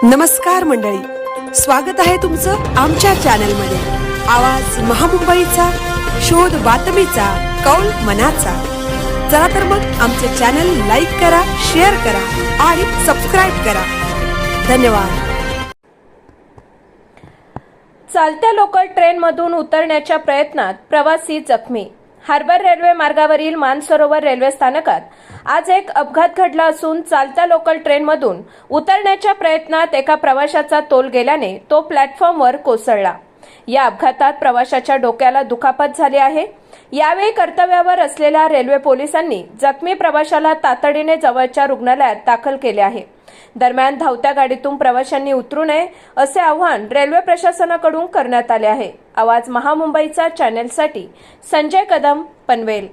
नमस्कार मंडळी, स्वागत आहे तुमचं आमच्या चॅनलमध्ये। आवाज महामुंबईचा, शोध बातमीचा, कौल मनाचा। चला तर मग आमचे चॅनल लाईक करा, शेअर करा आणि सबस्क्राइब करा। धन्यवाद। चालत्या लोकल ट्रेनमधून उतरण्याच्या प्रयत्नात प्रवासी जखमी। हार्बर रेल्वे मार्गावरील मानसरोवर रेल्वे स्थानकात आज एक अपघात घडला असून चालत्या लोकल ट्रेनमधून उतरण्याच्या प्रयत्नात एका प्रवाशाचा तोल गेल्याने तो प्लॅटफॉर्मवर कोसळला। या अपघातात प्रवाशाच्या डोक्याला दुखापत झाली आहे। यावेळी कर्तव्यावर असलेल्या रेल्वे पोलिसांनी जखमी प्रवाशाला तातडीने जवळच्या रुग्णालयात दाखल केले आहे। दरम्यान धावत्या गाडीतून प्रवाशांनी उतरू नये असे आवाहन रेल्वे प्रशासनाकडून करण्यात आले आहे। आवाज महामुंबईचा चॅनलसाठी संजय कदम, पनवेल।